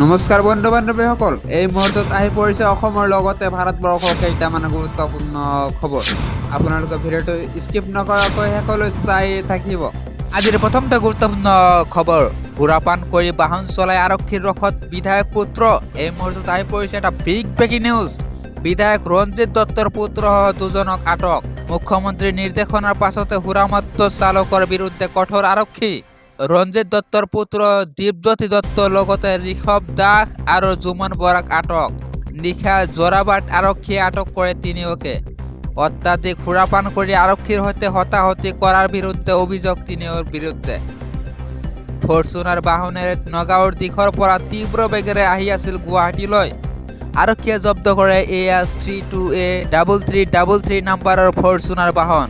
নমস্কাৰ বন্ধু বান্ধৱীসকল, এই মুহূৰ্তত আহি পৰিছে অসমৰ লগতে ভাৰতবৰ্ষৰ কেইটামান গুৰুত্বপূৰ্ণ খবৰ। আপোনালোকে ভিডিঅ'টো স্কিপ নকৰাকৈ শেষলৈ চাই থাকিব। আজিৰ প্ৰথমটো গুৰুত্বপূৰ্ণ খবৰ, সুৰাপান কৰি বাহন চলাই আৰক্ষীৰ ৰখত বিধায়ক পুত্ৰ। এই মুহূৰ্তত আহি পৰিছে এটা বিগ ব্ৰেকিং নিউজ। বিধায়ক ৰঞ্জিত দত্তৰ পুত্ৰ দুজনক আটক। মুখ্যমন্ত্ৰীৰ নিৰ্দেশনাৰ পাছতে সুৰামত্ত চালকৰ বিৰুদ্ধে কঠোৰ আৰক্ষী। ৰঞ্জিত দত্তৰ পুত্ৰ দীপজ্যোতি দত্ত লগতে ঋষভ দাস আৰু জুমন বৰাক আটক। নিশা জোৰাবাট আৰক্ষীয়ে আটক কৰে তিনিওকে। অত্যাধিক সুৰাপান কৰি আৰক্ষীৰ সৈতে হতাহতি কৰাৰ বিৰুদ্ধে অভিযোগ তিনিওৰ বিৰুদ্ধে। ফৰচুনাৰ বাহনেৰে নগাঁৱৰ দিশৰ পৰা তীব্ৰ বেগেৰে আহি আছিল গুৱাহাটীলৈ। আৰক্ষীয়ে জব্দ কৰে AS32A3333 নম্বৰৰ ফৰচুনাৰ বাহন।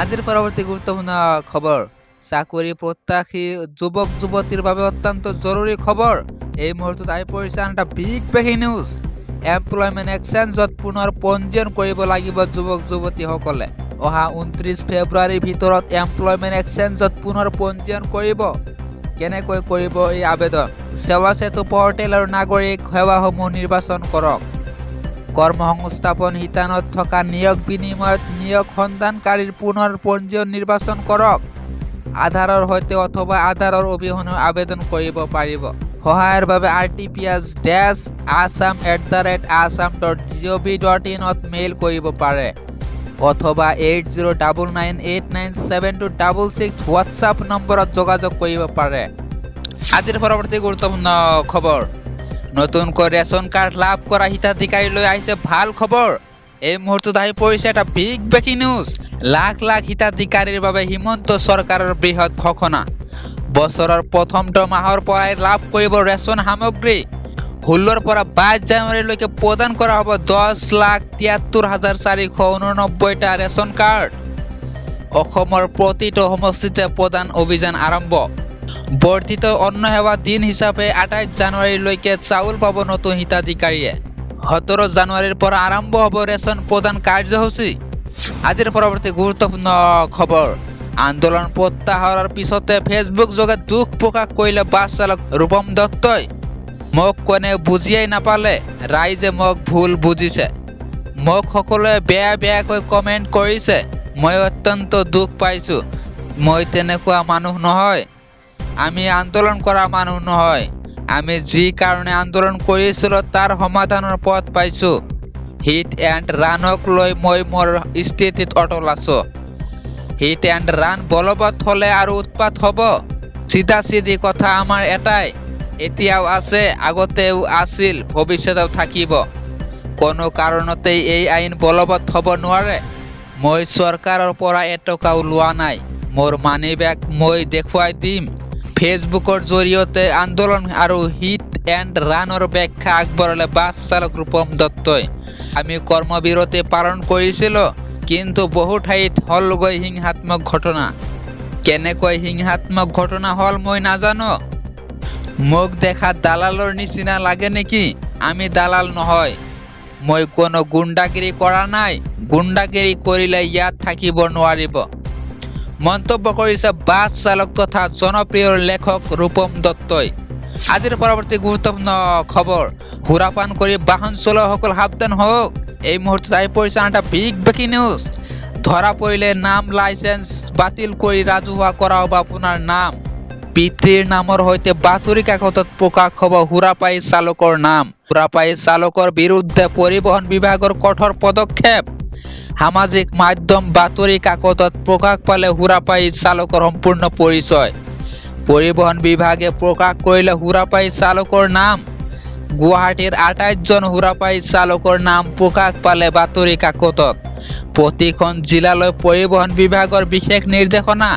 আজিৰ পৰৱৰ্তী গুৰুত্বপূৰ্ণ খবৰ, চাকৰি প্ৰত্যাশী যুৱক যুৱতীৰ বাবে অত্যন্ত জৰুৰী খবৰ। এই মুহূৰ্তত আহি পৰিছে এটা বিগ ব্ৰেকিং নিউজ। এমপ্লয়মেণ্ট এক্সচেঞ্জত পুনৰ পঞ্জীয়ন কৰিব লাগিব যুৱক যুৱতীসকলে। অহা 29 ফেব্ৰুৱাৰীৰ ভিতৰত এমপ্লয়মেণ্ট এক্সচেঞ্জত পুনৰ পঞ্জীয়ন কৰিব। কেনেকৈ কৰিব এই আবেদন? সেৱা সেতু পৰ্টেল আৰু নাগৰিক সেৱাসমূহ নিৰ্বাচন কৰক। কৰ্মসংস্থাপন শিতানত থকা নিয়োগ বিনিময়ত নিয়োগ সন্ধানকাৰীৰ পুনৰ পঞ্জীয়ন নিৰ্বাচন কৰক। আধাৰৰ সৈতে অথবা আধাৰৰ অবিহনে আবেদন কৰিব পাৰিব। সহায়ৰ বাবে rtps.assam@assam.gov.in মেইল কৰিব পাৰে অথবা 8099897266 হোৱাটছআপ নম্বৰত যোগাযোগ কৰিব পাৰে। আজিৰ পৰৱৰ্তী গুৰুত্বপূৰ্ণ খবৰ, নতুনকৈ ৰেচন কাৰ্ড লাভ কৰা হিতাধিকাৰীলৈ আহিছে ভাল খবৰ। এই মুহূৰ্তত আহি পৰিছে এটা big breaking news. Lakh lakh হিতাধিকাৰীৰ বাবে হিমন্ত চৰকাৰৰ বৃহৎ ঘোষণা। বছৰৰ প্ৰথমটো মাহৰ পৰাই লাভ কৰিব ৰেচন সামগ্ৰী। 16ৰ পৰা 22 জানুৱাৰীলৈকে প্ৰদান কৰা হ'ব 10,73,489টা ৰেচন কাৰ্ড। অসমৰ প্ৰতিটো সমষ্টিতে প্ৰদান অভিযান আৰম্ভ। বৰ্ধিত অন্ন সেৱা দিন হিচাপে 28 জানুৱাৰীলৈকে চাউল পাব নতুন হিতাধিকাৰীয়ে। 17 জানুৱাৰীৰ পৰা আৰম্ভ হ'ব ৰেচন প্ৰদান কাৰ্যসূচী। আজিৰ পৰৱৰ্তী গুৰুত্বপূৰ্ণ খবৰ, আন্দোলন প্ৰত্যাহাৰৰ পিছতে ফেচবুক যোগে দুখ প্ৰকাশ কৰিলে বাছ চালক ৰূপম দত্তই। মোক কোনে বুজিয়াই নাপালে, ৰাইজে মোক ভুল বুজিছে। মোক সকলোৱে বেয়া বেয়াকৈ কমেণ্ট কৰিছে। মই অত্যন্ত দুখ পাইছোঁ। মই তেনেকুৱা মানুহ নহয়। আমি আন্দোলন কৰা মানুহ নহয়। আমি যি কাৰণে আন্দোলন কৰিছিলোঁ তাৰ সমাধানৰ পথ পাইছোঁ। হিট এণ্ড ৰাণক লৈ মই মোৰ স্থিতিত অটল আছোঁ। হিট এণ্ড ৰাণ বলবৎ হ'লে আৰু উৎপাত হ'ব। চিধা চিধি কথা আমাৰ এটাই, এতিয়াও আছে, আগতেও আছিল, ভৱিষ্যতেও থাকিব। কোনো কাৰণতেই এই আইন বলবৎ হ'ব নোৱাৰে। মই চৰকাৰৰ পৰা এটকাও লোৱা নাই। মোৰ মানি বেগ মই দেখুৱাই দিম। ফেচবুকৰ জৰিয়তে আন্দোলন আৰু হিট এণ্ড ৰাণৰ ব্যাখ্যা আগবঢ়ালে বাছ চালক ৰূপম দত্তই। আমি কৰ্মবিৰতি পালন কৰিছিলোঁ, কিন্তু বহু ঠাইত হ'লগৈ হিংসাত্মক ঘটনা। কেনেকৈ হিংসাত্মক ঘটনা হ'ল মই নাজানো। মোক দেখাত দালালৰ নিচিনা লাগে নেকি? আমি দালাল নহয়। মই কোনো গুণ্ডাগিৰি কৰা নাই। গুণ্ডাগিৰি কৰিলে ইয়াত থাকিব নোৱাৰিব। মন্তব্য কৰিছে বাছ চালক তথা জনপ্ৰিয় লেখক ৰূপম দত্তই। আজিৰ পৰৱৰ্তী গুৰুত্বপূৰ্ণ খবৰ, সুৰাপান কৰি বাহন চলোৱাসকল সাৱধান হওক। এই মুহূৰ্তত আহি পৰিছে এটা বিগ ব্ৰেকিং নিউজ। ধৰা পৰিলে নাম লাইচেন্স বাতিল কৰি ৰাজহুৱা কৰা হ'ব আপোনাৰ নাম। পিতৃৰ নামৰ সৈতে বাতৰি কাকতত প্ৰকাশ হ'ব সুৰাপায়ী চালকৰ নাম। সুৰাপায়ী চালকৰ বিৰুদ্ধে পৰিবহণ বিভাগৰ কঠোৰ পদক্ষেপ। সামাজিক মাধ্যম বাতৰি কাকতত প্ৰকাশ পালে সুৰাপায়ী চালকৰ সম্পূৰ্ণ পৰিচয়। পৰিবহণ বিভাগে প্ৰকাশ কৰিলে সুৰাপায়ী চালকৰ নাম। গুৱাহাটীৰ 28 জন সুৰাপায়ী চালকৰ নাম প্ৰকাশ পালে বাতৰি কাকতত। প্ৰতিখন জিলালৈ পৰিবহণ বিভাগৰ বিশেষ নিৰ্দেশনা।